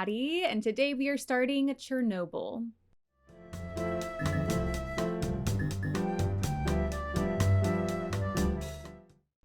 Addie, and today we are starting Chernobyl.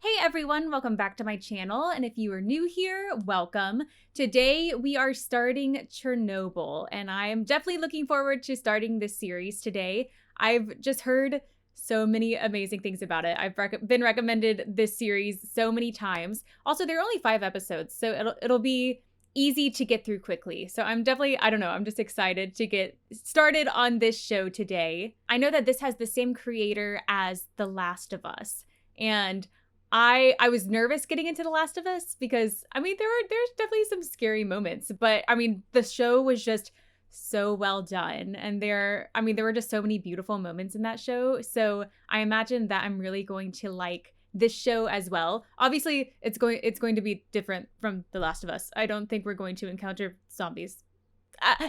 Hey everyone, welcome back to my channel, and if you are new here, welcome. Today we are starting Chernobyl, and I am definitely looking forward to starting this series today. I've just heard so many amazing things about it. I've been recommended this series so many times. Also, there are only 5 episodes, so it'll be easy to get through quickly. So I'm definitely, I'm just excited to get started on this show today. I know that this has the same creator as The Last of Us, and I was nervous getting into The Last of Us because, there's definitely some scary moments, but the show was just so well done, and there were just so many beautiful moments in that show. So I imagine that I'm really going to like this show as well. Obviously, it's going to be different from The Last of Us. I don't think we're going to encounter zombies.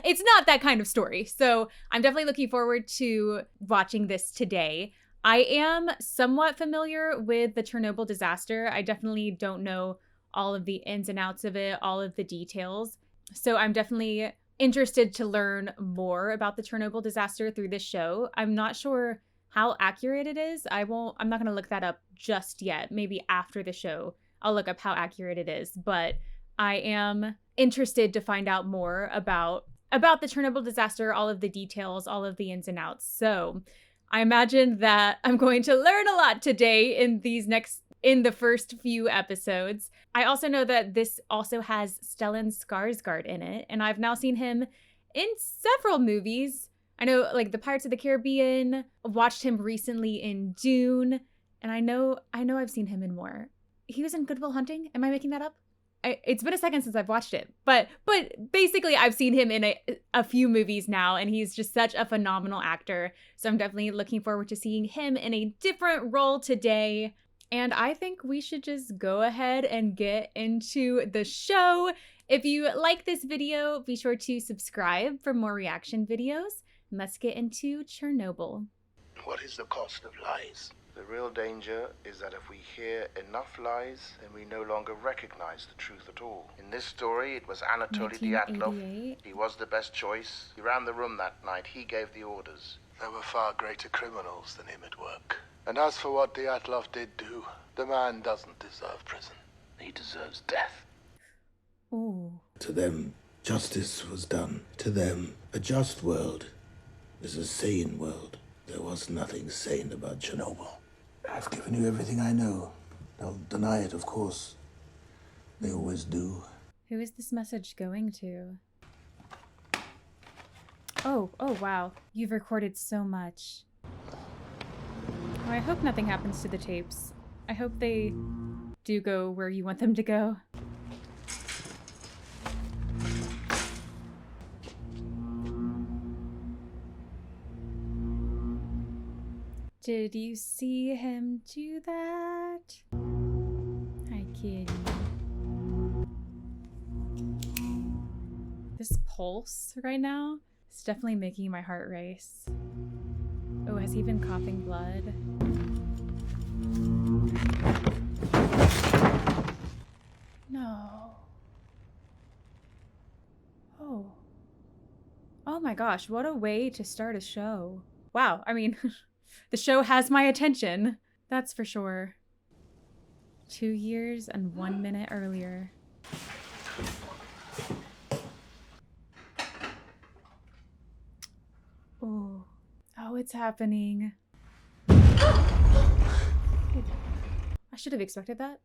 It's not that kind of story. So I'm definitely looking forward to watching this today. I am somewhat familiar with the Chernobyl disaster. I definitely don't know all of the ins and outs of it, all of the details. So I'm definitely interested to learn more about the Chernobyl disaster through this show. I'm not sure how accurate it is. I'm not going to look that up just yet. Maybe after the show, I'll look up how accurate it is. But I am interested to find out more about the Chernobyl disaster, all of the details, all of the ins and outs. So I imagine that I'm going to learn a lot today in the first few episodes. I also know that this also has Stellan Skarsgård in it, and I've now seen him in several movies. I know, like, the Pirates of the Caribbean. I watched him recently in Dune, and I know I've seen him in more. He was in Good Will Hunting. Am I making that up? It's been a second since I've watched it, but basically I've seen him in a few movies now, and he's just such a phenomenal actor. So I'm definitely looking forward to seeing him in a different role today. And I think we should just go ahead and get into the show. If you like this video, be sure to subscribe for more reaction videos. And let's get into Chernobyl. What is the cost of lies? The real danger is that if we hear enough lies, then we no longer recognize the truth at all. In this story, it was Anatoly Dyatlov. He was the best choice. He ran the room that night. He gave the orders. There were far greater criminals than him at work. And as for what Dyatlov did do, the man doesn't deserve prison. He deserves death. Ooh. To them, justice was done. To them, a just world is a sane world. There was nothing sane about Chernobyl. I've given you everything I know. Don't deny it, of course. They always do. Who is this message going to? Oh, wow. You've recorded so much. Oh, I hope nothing happens to the tapes. I hope they do go where you want them to go. Did you see him do that? Hi, kitty. This pulse right now is definitely making my heart race. Oh, has he been coughing blood? No. Oh my gosh, what a way to start a show. Wow, the show has my attention, that's for sure. 2 years and 1 minute earlier. Oh, it's happening. I should have expected that.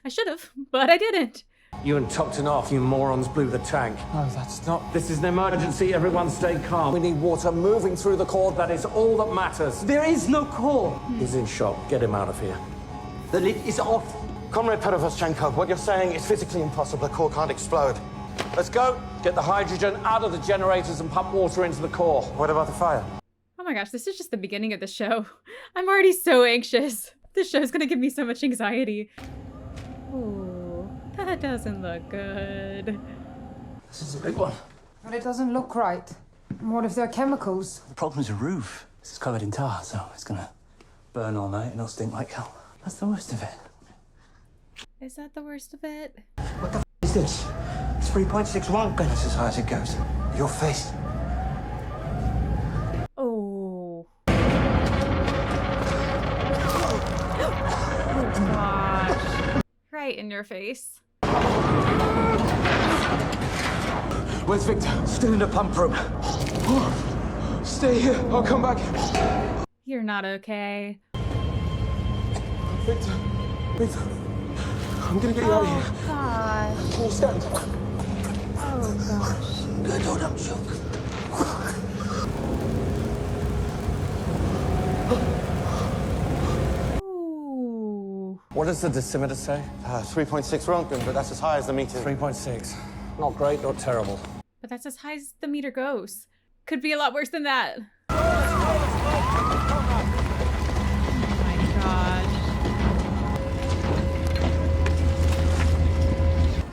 I should have, but I didn't. You and Toktanov, you morons, blew the tank. No, that's not... This is an emergency. Everyone stay calm. We need water moving through the core. That is all that matters. There is no core. He's in shock. Get him out of here. The lid is off. Comrade Perovoschenko, what you're saying is physically impossible. The core can't explode. Let's go. Get the hydrogen out of the generators and pump water into the core. What about the fire? Oh my gosh, this is just the beginning of the show. I'm already so anxious. This show's gonna give me so much anxiety. Ooh, that doesn't look good. This is a big one. But it doesn't look right. And what if there are chemicals? The problem is the roof. This is covered in tar, so it's gonna burn all night and it'll stink like hell. That's the worst of it. Is that the worst of it? What the f is this? It's 3.6 Röntgen. That's as high as it goes. Your face. Oh. Oh gosh. Right in your face. Where's Victor? Still in the pump room. Stay here. I'll come back. You're not okay. Victor. Victor. I'm gonna get you out of here. Oh gosh. Can you stand? Oh gosh. Good, don't choke. Ooh. What does the dosimeter say? 3.6 Röntgen, but that's as high as the meter. 3.6. Not great, not terrible. But that's as high as the meter goes. Could be a lot worse than that. Oh my gosh.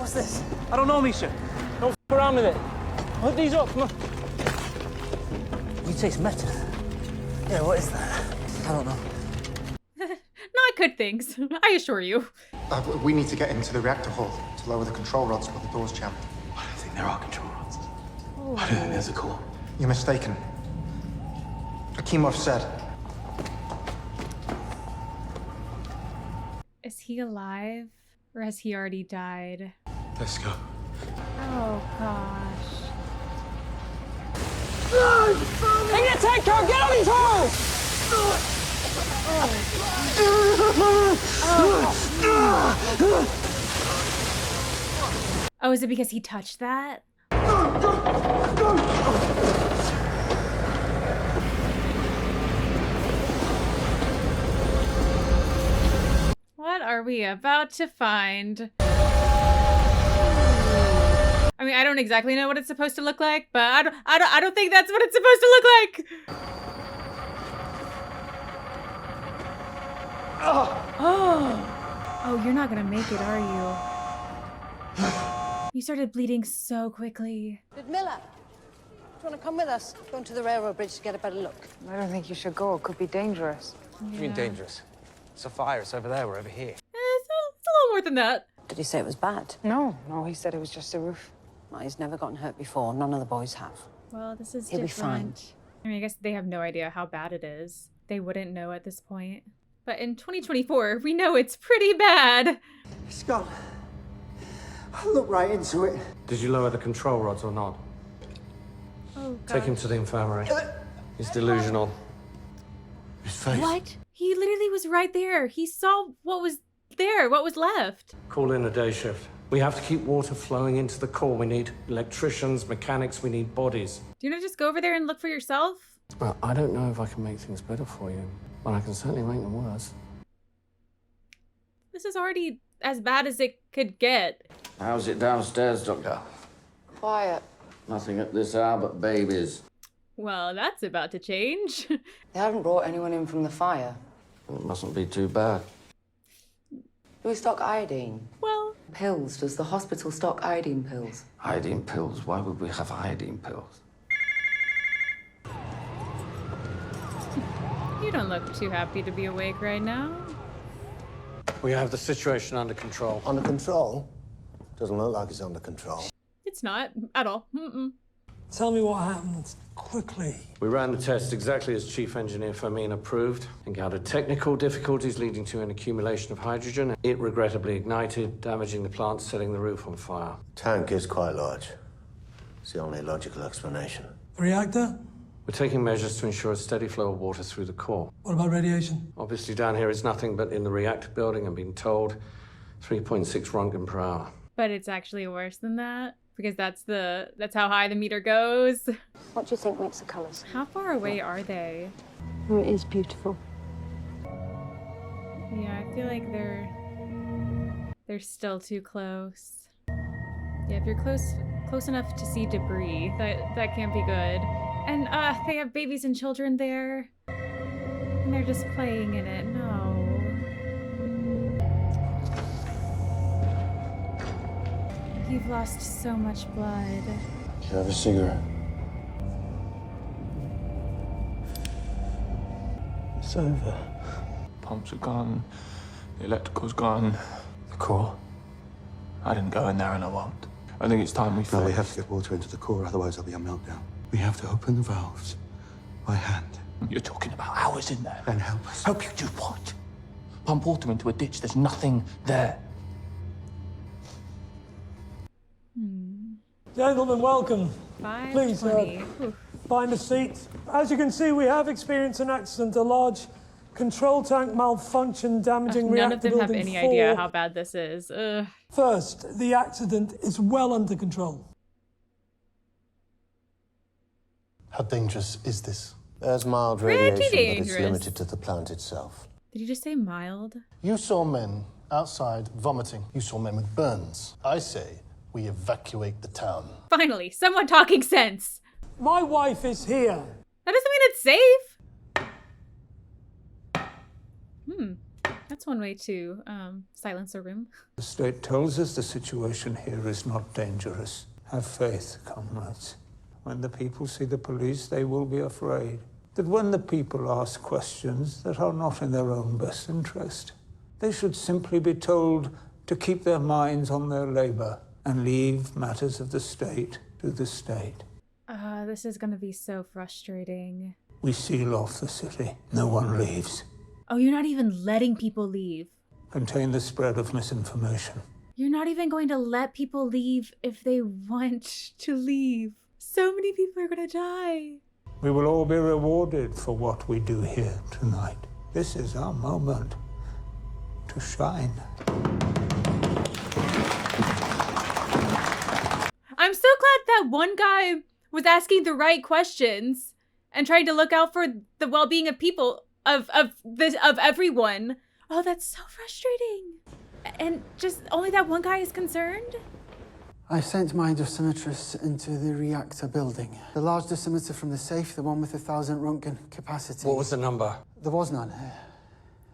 What's this? I don't know, Misha. Don't f around with it. Hook these up, come on. You taste method. Yeah, what is that? I don't know. Not good things, I assure you. We need to get into the reactor hall to lower the control rods while the door's jammed. I don't think there are control rods. I don't think there's a core. You're mistaken. Akimov said. Is he alive? Or has he already died? Let's go. Oh gosh. Hey, get tight, Kirk! Get on these holes! Oh, is it because he touched that? What are we about to find? I mean, I don't exactly know what it's supposed to look like, but I don't think that's what it's supposed to look like. Oh, you're not gonna make it, are you? You started bleeding so quickly. Did Miller? Do you want to come with us? Going to the railroad bridge to get a better look. I don't think you should go. It could be dangerous. What do you mean dangerous? It's a fire. It's over there. We're over here. It's a little more than that. Did he say it was bad? No, he said it was just a roof. Well, he's never gotten hurt before. None of the boys have. Well, this is He'll be different. fine. I mean, I guess they have no idea how bad it is. They wouldn't know at this point. But in 2024, we know it's pretty bad. He's gone. I looked right into it. Did you lower the control rods or not? Oh, God. Take him to the infirmary. He's delusional. His face. What? He literally was right there. He saw what was there, what was left. Call in a day shift. We have to keep water flowing into the core. We need electricians, mechanics, we need bodies. Do you want to just go over there and look for yourself? Well, I don't know if I can make things better for you, but I can certainly make them worse. This is already as bad as it could get. How's it downstairs, Doctor? Quiet. Nothing at this hour but babies. Well, that's about to change. They haven't brought anyone in from the fire. It mustn't be too bad. Do we stock iodine? Well, Pills. Does the hospital stock iodine pills? Iodine pills? Why would we have iodine pills? you don't look too happy to be awake right now. We have the situation under control. Under control? Doesn't look like it's under control. It's not at all. Mm-mm. Tell me what happened quickly. We ran the test exactly as Chief Engineer Fermin approved, encountered technical difficulties leading to an accumulation of hydrogen. It regrettably ignited, damaging the plant, setting the roof on fire. Tank is quite large. It's the only logical explanation. Reactor? We're taking measures to ensure a steady flow of water through the core. What about radiation? Obviously down here is nothing, but in the reactor building, I'm being told, 3.6 Röntgen per hour. But it's actually worse than that because that's how high the meter goes. What do you think makes the colours? How far away are they? Oh, it is beautiful. Yeah, I feel like they're still too close. Yeah, if you're close enough to see debris, that can't be good. And they have babies and children there. And they're just playing in it. No. You've lost so much blood. Do you have a cigarette? It's over. Pumps are gone. The electrical's gone. The core? I didn't go in there and I won't. I think it's time we No, we have to get water into the core, otherwise there'll be a meltdown. We have to open the valves by hand. You're talking about hours in there. Then help us. Help you do what? Pump water into a ditch. There's nothing there. Gentlemen, welcome. Please, 5:20. find a seat. As you can see, we have experienced an accident, a large control tank malfunction damaging None reactor of them have building any 4. idea how bad this is. Ugh. First, the accident is well under control. How dangerous is this? There's mild Pretty radiation, but it's dangerous. limited to the plant itself. Did you just say mild? You saw men outside vomiting. You saw men with burns. I say we evacuate the town. Finally, someone talking sense. My wife is here. That doesn't mean it's safe. That's one way to silence a room. The state tells us the situation here is not dangerous. Have faith, comrades. When the people see the police, they will be afraid. That when the people ask questions that are not in their own best interest, they should simply be told to keep their minds on their labor and leave matters of the state to the state. This is gonna be so frustrating. We seal off the city. No one leaves. Oh, you're not even letting people leave. Contain the spread of misinformation. You're not even going to let people leave if they want to leave. So many people are gonna die. We will all be rewarded for what we do here tonight. This is our moment to shine. I'm so glad that one guy was asking the right questions and trying to look out for the well-being of people, of everyone. Oh, that's so frustrating. And just only that one guy is concerned? I sent my dosimetrist into the reactor building. The large dosimeter from the safe, the one with 1,000 Röntgen capacity. What was the number? There was none.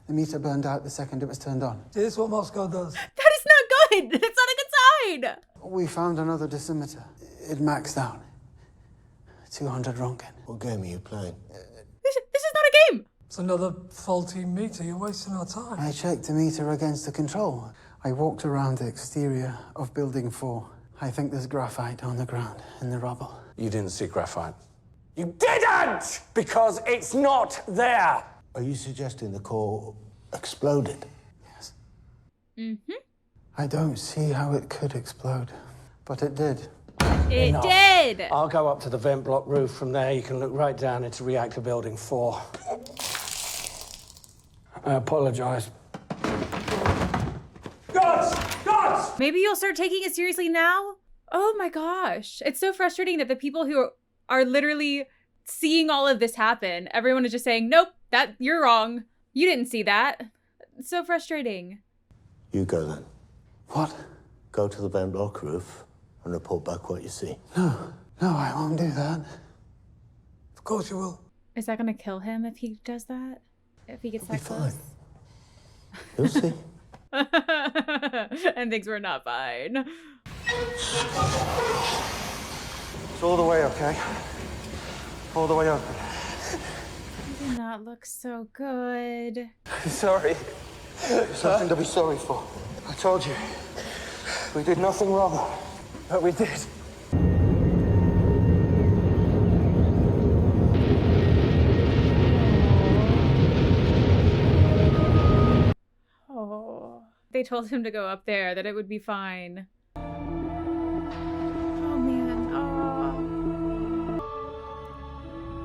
The meter burned out the second it was turned on. See, this is what Moscow does. That is not good. That's not a good sign. We found another dosimeter. It maxed out. 200 Röntgen. What game are you playing? This is not a game. It's another faulty meter. You're wasting our time. I checked the meter against the control. I walked around the exterior of Building 4. I think there's graphite on the ground in the rubble. You didn't see graphite. You didn't! Because it's not there! Are you suggesting the core exploded? Yes. Mm-hmm. I don't see how it could explode, but it did. It did! I'll go up to the vent block roof. From there, you can look right down into reactor building 4. I apologize. Guards! Maybe you'll start taking it seriously now? Oh my gosh. It's so frustrating that the people who are literally seeing all of this happen, everyone is just saying, nope, you're wrong. You didn't see that. It's so frustrating. You go then. What? Go to the vent block roof and report back what you see. No, I won't do that. Of course you will. Is that gonna kill him if he does that? If he gets that close? You'll see. And things were not fine. It's all the way, okay? All the way open. He did not look so good. Sorry. Something to be sorry for. I told you. We did nothing wrong. But we did. Oh. They told him to go up there, that it would be fine. Oh man. Oh.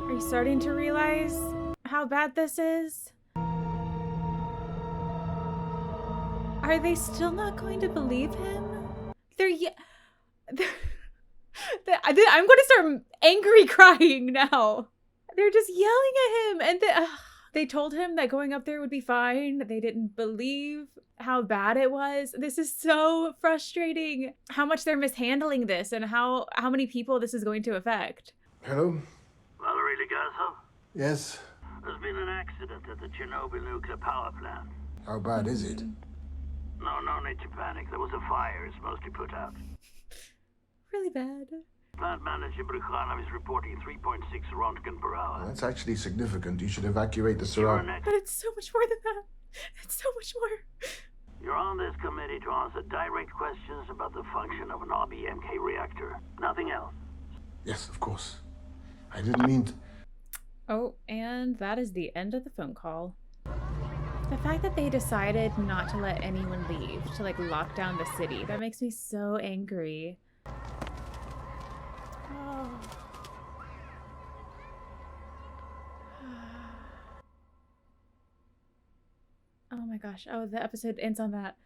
Are you starting to realize how bad this is? Are they still not going to believe him? I'm going to start angry crying now. They're just yelling at him, and they told him that going up there would be fine. They didn't believe how bad it was. This is so frustrating. How much they're mishandling this, and how many people this is going to affect. Hello? Valerie Legazo? Yes? There's been an accident at the Chernobyl nuclear power plant. How bad is it? No need to panic. There was a fire. It's mostly put out. Really bad. Plant manager Brukhanov is reporting 3.6 Röntgen per hour. Well, that's actually significant. You should evacuate the surrounding. But it's so much more than that. It's so much more. You're on this committee to answer direct questions about the function of an RBMK reactor. Nothing else. Yes, of course. I didn't mean to... Oh, and that is the end of the phone call. The fact that they decided not to let anyone leave, to like lock down the city, that makes me so angry. Oh. Oh my gosh. Oh, the episode ends on that.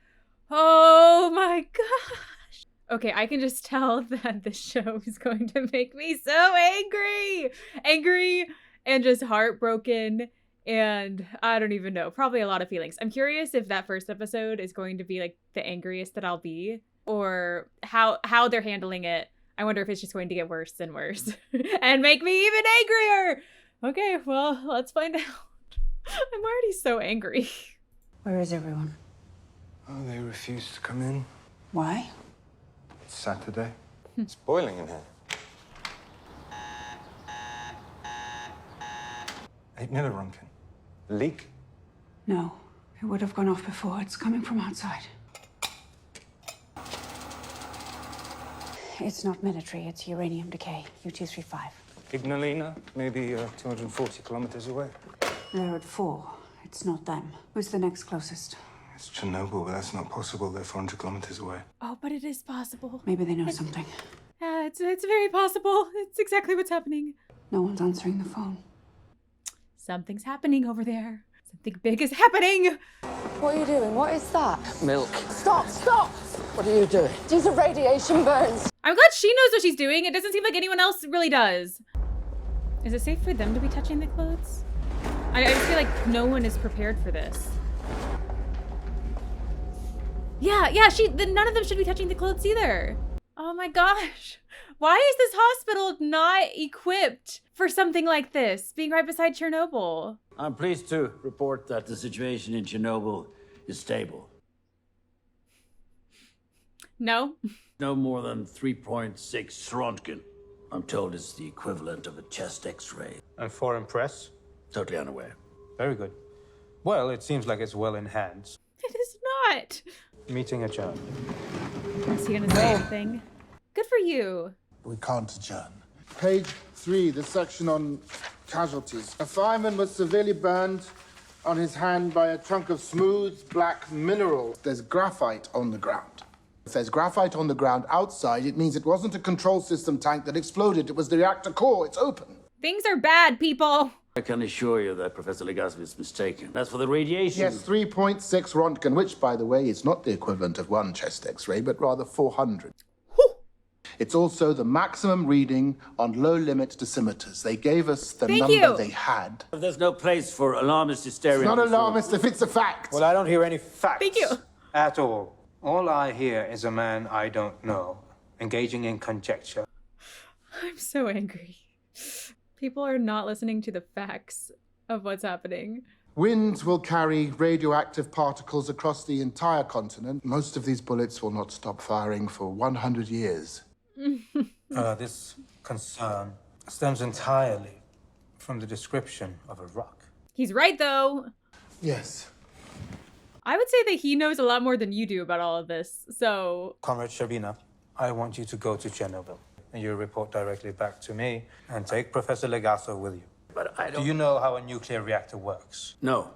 Oh my gosh. Okay, I can just tell that the show is going to make me so angry. Angry and just heartbroken. And I don't even know. Probably a lot of feelings. I'm curious if that first episode is going to be like the angriest that I'll be. Or how they're handling it. I wonder if it's just going to get worse and worse. And make me even angrier. Okay, well, let's find out. I'm already so angry. Where is everyone? Oh, they refused to come in. Why? It's Saturday. It's boiling in here. 8 milliroentgen. Leak? No. It would have gone off before. It's coming from outside. It's not military. It's uranium decay. U-235. Ignalina, maybe 240 kilometers away. They're at 4. It's not them. Who's the next closest? It's Chernobyl, but that's not possible. They're 400 kilometers away. Oh, but it is possible. Maybe they know something. Yeah, it's very possible. It's exactly what's happening. No one's answering the phone. Something's happening over there. Something big is happening. What are you doing? What is that? Milk. Stop! Stop! What are you doing? These are radiation burns. I'm glad she knows what she's doing. It doesn't seem like anyone else really does. Is it safe for them to be touching the clothes? I just feel like no one is prepared for this. Yeah, none of them should be touching the clothes either. Oh my gosh. Why is this hospital not equipped for something like this, being right beside Chernobyl? I'm pleased to report that the situation in Chernobyl is stable. No? No more than 3.6 Roentgen. I'm told it's the equivalent of a chest x-ray. And foreign press? Totally unaware. Very good. Well, it seems like it's well in hand. It is not. Meeting adjourned. Is he gonna say anything? Good for you. We can't adjourn. Page 3, the section on casualties. A fireman was severely burned on his hand by a chunk of smooth black mineral. There's graphite on the ground. If there's graphite on the ground outside, it means it wasn't a control system tank that exploded. It was the reactor core. It's open. Things are bad, people. I can assure you that Professor Legasov is mistaken. As for the radiation... Yes, 3.6 Roentgen, which, by the way, is not the equivalent of one chest x-ray, but rather 400. It's also the maximum reading on low-limit dosimeters. They gave us the number they had. There's no place for alarmist hysteria. It's not alarmist if it's a fact. Well, I don't hear any facts. Thank you. At all. All I hear is a man I don't know, engaging in conjecture. I'm so angry. People are not listening to the facts of what's happening. Winds will carry radioactive particles across the entire continent. Most of these bullets will not stop firing for 100 years. This concern stems entirely from the description of a rock. He's right, though. Yes. I would say that he knows a lot more than you do about all of this, so... Comrade Shabina, I want you to go to Chernobyl, and you report directly back to me, and take Professor Legasov with you. But I don't... Do you know how a nuclear reactor works? No.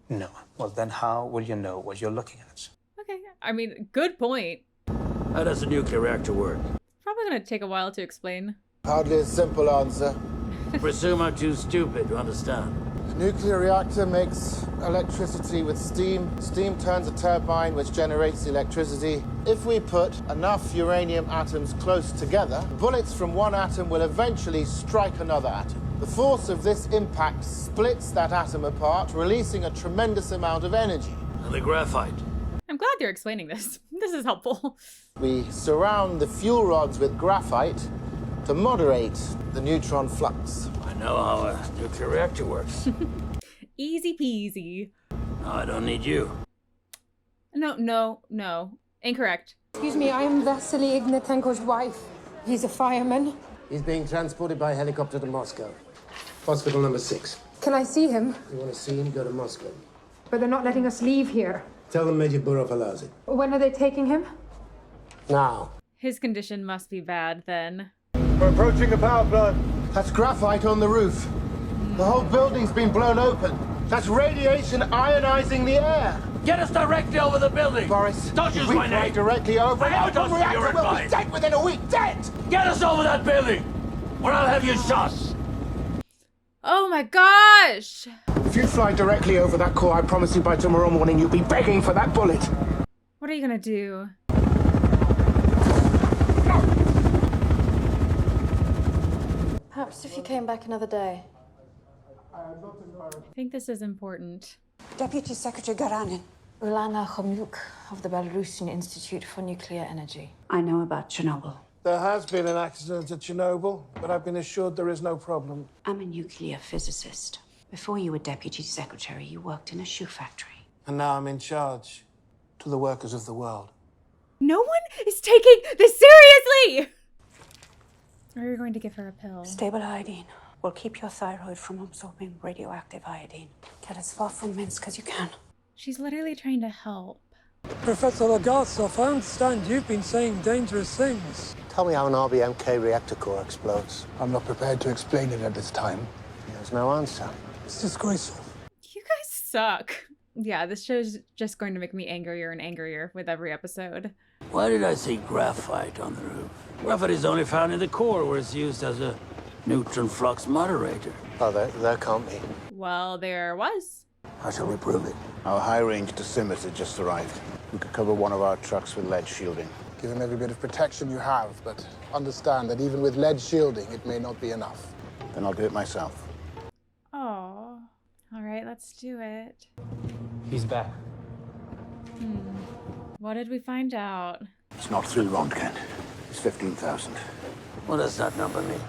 No. Well, then how will you know what you're looking at? Okay, I mean, good point. How does a nuclear reactor work? Probably gonna take a while to explain. Hardly a simple answer. Presume I'm too stupid to understand. A nuclear reactor makes electricity with steam. Steam turns a turbine which generates the electricity. If we put enough uranium atoms close together, bullets from one atom will eventually strike another atom. The force of this impact splits that atom apart, releasing a tremendous amount of energy. And the graphite? I'm glad you're explaining this. This is helpful. We surround the fuel rods with graphite to moderate the neutron flux. I know how a nuclear reactor works. Easy peasy. No, I don't need you. No. Incorrect. Excuse me, I am Vasily Ignatenko's wife. He's a fireman. He's being transported by helicopter to Moscow. Hospital number 6. Can I see him? You want to see him, go to Moscow. But they're not letting us leave here. Tell them Major Burov allows it. When are they taking him? Now. His condition must be bad then. We're approaching the power plant. That's graphite on the roof. The whole building's been blown open. That's radiation ionizing the air. Get us directly over the building! Boris, Don't use if we my fly name! directly over I it, haven't the asked for your reactor will be advice! dead within a week. Dead! Get us over that building! Or I'll have you shot! Oh my gosh! If you fly directly over that core, I promise you by tomorrow morning you'll be begging for that bullet. What are you gonna do? Perhaps if you came back another day. I think this is important. Deputy Secretary Garanin. Lana of the Belarusian Institute for Nuclear Energy. I know about Chernobyl. There has been an accident at Chernobyl, but I've been assured there is no problem. I'm a nuclear physicist. Before you were Deputy Secretary, you worked in a shoe factory. And now I'm in charge to the workers of the world. No one is taking this seriously! Or are you going to give her a pill? Stable iodine will keep your thyroid from absorbing radioactive iodine. Get as far from Minsk as you can. She's literally trying to help. Professor Legasov, I understand you've been saying dangerous things. Tell me how an RBMK reactor core explodes. I'm not prepared to explain it at this time. There's no answer. It's disgraceful. You guys suck. Yeah, this show's just going to make me angrier and angrier with every episode. Why did I see graphite on the roof? Graphite is only found in the core where it's used as a neutron flux moderator. Oh, there can't be. Well, there was. How shall we prove it? Our high-range dosimeter just arrived. We could cover one of our trucks with lead shielding. Give them every bit of protection you have, but understand that even with lead shielding, it may not be enough. Then I'll do it myself. Oh. All right, let's do it. He's back. What did we find out? It's not through Röntgen. It's 15,000. What does that number mean?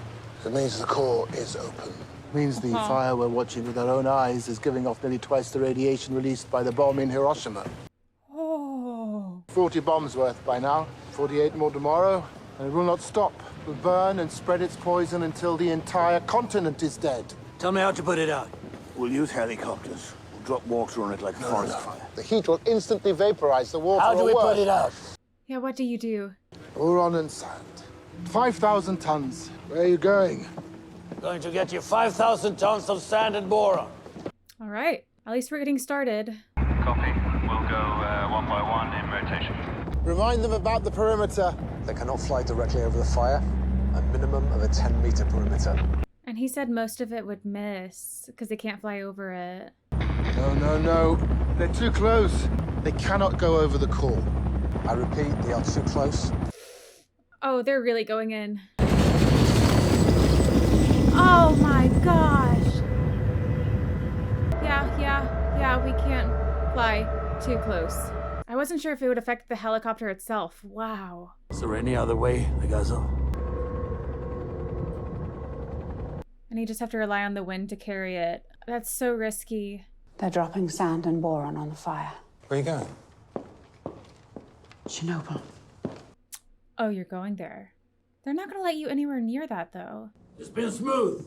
It means the core is open. It means the fire we're watching with our own eyes is giving off nearly twice the radiation released by the bomb in Hiroshima. Oh. 40 bombs worth by now, 48 more tomorrow, and it will not stop. It will burn and spread its poison until the entire continent is dead. Tell me how to put it out. We'll use helicopters. We'll drop water on it like a forest fire. The heat will instantly vaporize the water. How do we put it out? Yeah, what do you do? Boron and sand. 5,000 tons. Where are you going? Going to get you 5,000 tons of sand and boron. All right. At least we're getting started. Copy. We'll go one by one in rotation. Remind them about the perimeter. They cannot fly directly over the fire. A minimum of a 10-meter perimeter. And he said most of it would miss because they can't fly over it. No. They're too close. They cannot go over the core. I repeat, they are too close. Oh, they're really going in. Oh my gosh. Yeah, we can't fly too close. I wasn't sure if it would affect the helicopter itself. Wow. Is there any other way, Bacil? And you just have to rely on the wind to carry it. That's so risky. They're dropping sand and boron on the fire. Where are you going? Chernobyl. Oh, you're going there. They're not gonna let you anywhere near that, though. It's been smooth.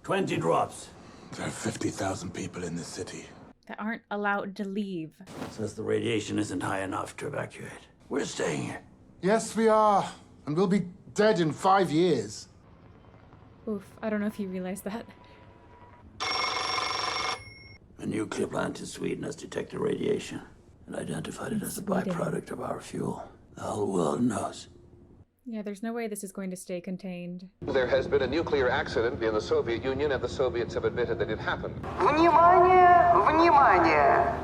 20 drops. There are 50,000 people in this city. That aren't allowed to leave. Says the radiation isn't high enough to evacuate. We're staying here. Yes, we are. And we'll be dead in 5 years. Oof, I don't know if you realize that. A nuclear plant in Sweden has detected radiation and identified it as a byproduct of our fuel. The whole world knows. Yeah, there's no way this is going to stay contained. There has been a nuclear accident in the Soviet Union, and the Soviets have admitted that it happened. Внимание! Внимание!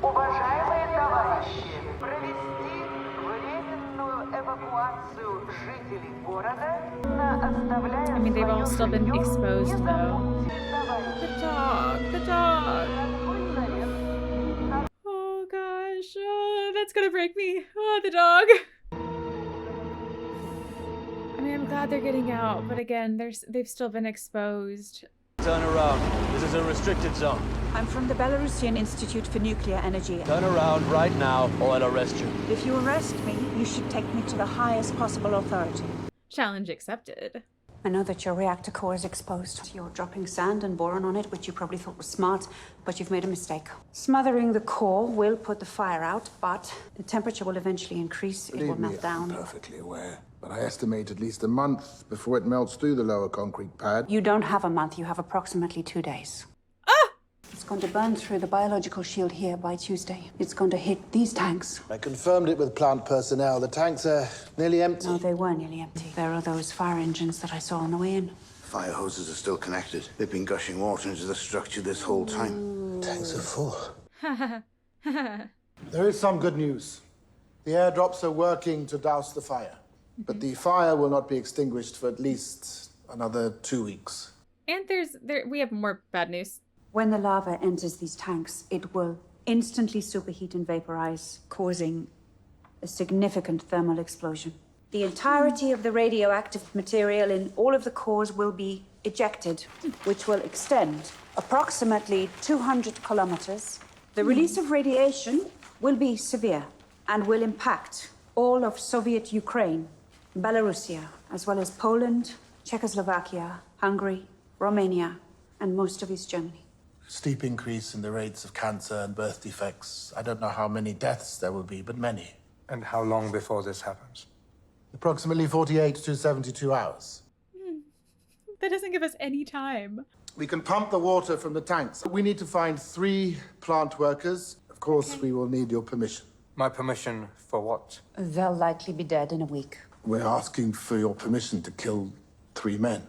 Уважаемые товарищи, провести временную эвакуацию жителей города на оставляющих. I mean, they've all still been exposed, though. The dog. Oh gosh, oh, that's gonna break me. Oh, the dog. I mean, I'm glad they're getting out, but again, they've still been exposed. Turn around. This is a restricted zone. I'm from the Belarusian Institute for Nuclear Energy. Turn around right now, or I'll arrest you. If you arrest me, you should take me to the highest possible authority. Challenge accepted. I know that your reactor core is exposed. You're dropping sand and boron on it, which you probably thought was smart, but you've made a mistake. Smothering the core will put the fire out, but the temperature will eventually increase. It will melt down. I'm perfectly aware. But I estimate at least a month before it melts through the lower concrete pad. You don't have a month. You have approximately 2 days. It's going to burn through the biological shield here by Tuesday. It's going to hit these tanks. I confirmed it with plant personnel. The tanks are nearly empty. No, they were nearly empty. There are those fire engines that I saw on the way in. Fire hoses are still connected. They've been gushing water into the structure this whole time. Tanks are full. There is some good news. The airdrops are working to douse the fire. But the fire will not be extinguished for at least another 2 weeks. And we have more bad news. When the lava enters these tanks, it will instantly superheat and vaporize, causing a significant thermal explosion. The entirety of the radioactive material in all of the cores will be ejected, which will extend approximately 200 kilometers. The release of radiation will be severe and will impact all of Soviet Ukraine, Belarusia, as well as Poland, Czechoslovakia, Hungary, Romania, and most of East Germany. Steep increase in the rates of cancer and birth defects. I don't know how many deaths there will be, but many. And how long before this happens? Approximately 48 to 72 hours. That doesn't give us any time. We can pump the water from the tanks. We need to find 3 plant workers. Of course, we will need your permission. My permission for what? They'll likely be dead in a week. We're asking for your permission to kill 3 men.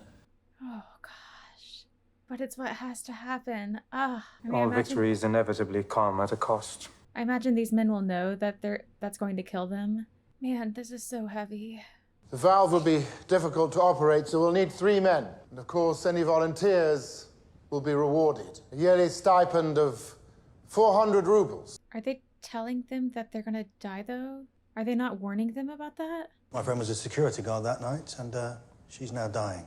Oh, gosh. But it's what has to happen. I All victories inevitably come at a cost. I imagine these men will know that that's going to kill them. Man, this is so heavy. The valve will be difficult to operate, so we'll need 3 men. And of course, any volunteers will be rewarded. A yearly stipend of 400 rubles. Are they telling them that they're gonna die, though? Are they not warning them about that? My friend was a security guard that night, and she's now dying.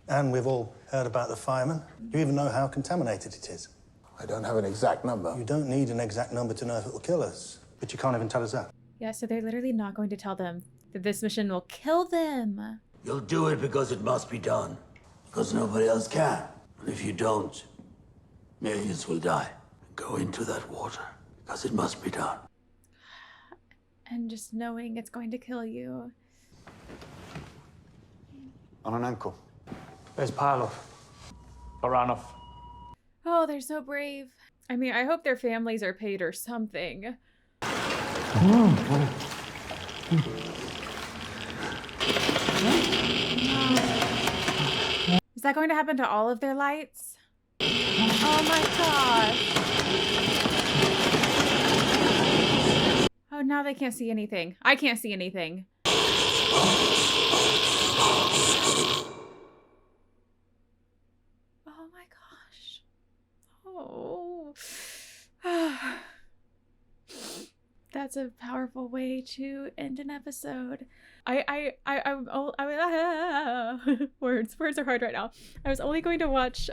And we've all heard about the fireman. Do you even know how contaminated it is? I don't have an exact number. You don't need an exact number to know if it will kill us. But you can't even tell us that. Yeah, so they're literally not going to tell them that this mission will kill them. You'll do it because it must be done. Because nobody else can. And if you don't, millions will die. Go into that water. Because it must be done. And just knowing it's going to kill you. On an ankle. There's Carlo. Baranov. Oh, they're so brave. I mean, I hope their families are paid or something. Is that going to happen to all of their lights? Oh my gosh. Oh, now they can't see anything. I can't see anything. Oh my gosh. Oh. That's a powerful way to end an episode. Words are hard right now. I was only going to watch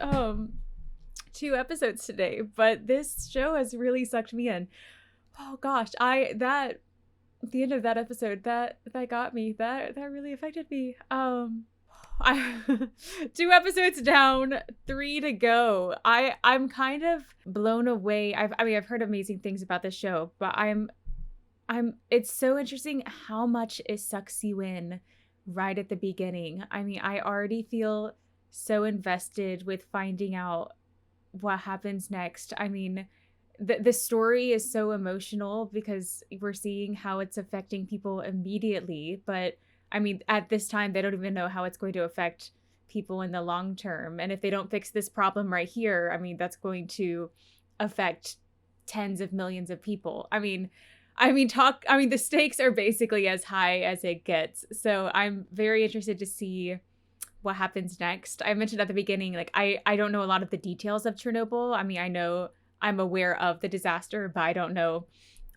2 episodes today, but this show has really sucked me in. Oh gosh, the end of that episode that got me. That really affected me. 2 episodes down, 3 to go. I'm kind of blown away. I've heard amazing things about this show, but it's so interesting how much it sucks you in right at the beginning. I mean, I already feel so invested with finding out what happens next. I mean, the story is so emotional because we're seeing how it's affecting people immediately. But I mean, at this time, they don't even know how it's going to affect people in the long term. And if they don't fix this problem right here, I mean, that's going to affect tens of millions of people. I mean, the stakes are basically as high as it gets. So I'm very interested to see what happens next. I mentioned at the beginning, like, I don't know a lot of the details of Chernobyl. I mean, I know I'm aware of the disaster, but I don't know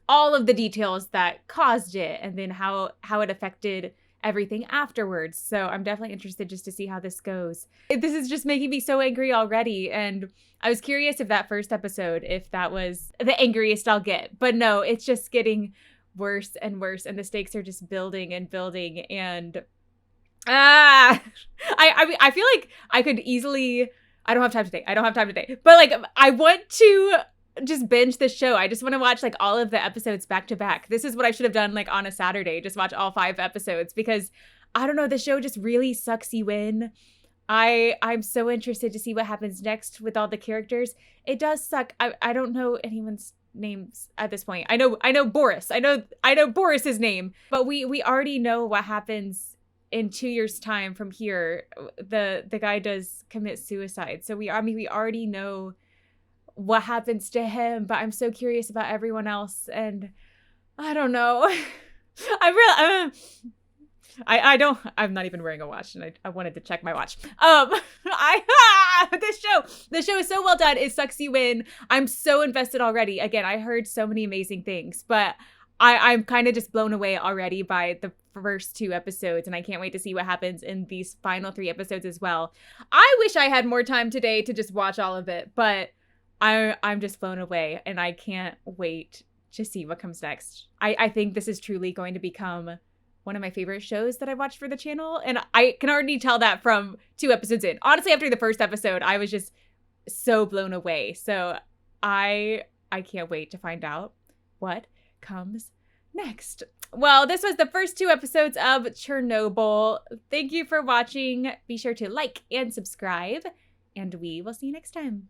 all of the details that caused it and then how it affected everything afterwards. So I'm definitely interested just to see how this goes. This is just making me so angry already. And I was curious if that first episode, if that was the angriest I'll get. But no, it's just getting worse and worse. And the stakes are just building and building. And I I feel like I could easily, I don't have time today. But like, I want to just binge this show. I just want to watch like all of the episodes back to back. This is what I should have done like on a Saturday, just watch all 5 episodes, because I don't know, the show just really sucks you in. I'm so interested to see what happens next with all the characters. It does suck. I don't know anyone's names at this point. I know Boris. I know Boris's name, but we already know what happens in 2 years' time from here. The guy does commit suicide. So we already know what happens to him, but I'm so curious about everyone else, and I don't know. I'm not even wearing a watch, and I wanted to check my watch. This show is so well done. It sucks you in. I'm so invested already. Again, I heard so many amazing things, but I'm kind of just blown away already by the first 2 episodes, and I can't wait to see what happens in these final 3 episodes as well. I wish I had more time today to just watch all of it, but I'm just blown away, and I can't wait to see what comes next. I think this is truly going to become one of my favorite shows that I watched for the channel, and I can already tell that from 2 episodes in. Honestly, after the first episode, I was just so blown away. So I can't wait to find out what comes next. Well, this was the first 2 episodes of Chernobyl. Thank you for watching. Be sure to like and subscribe, and we will see you next time.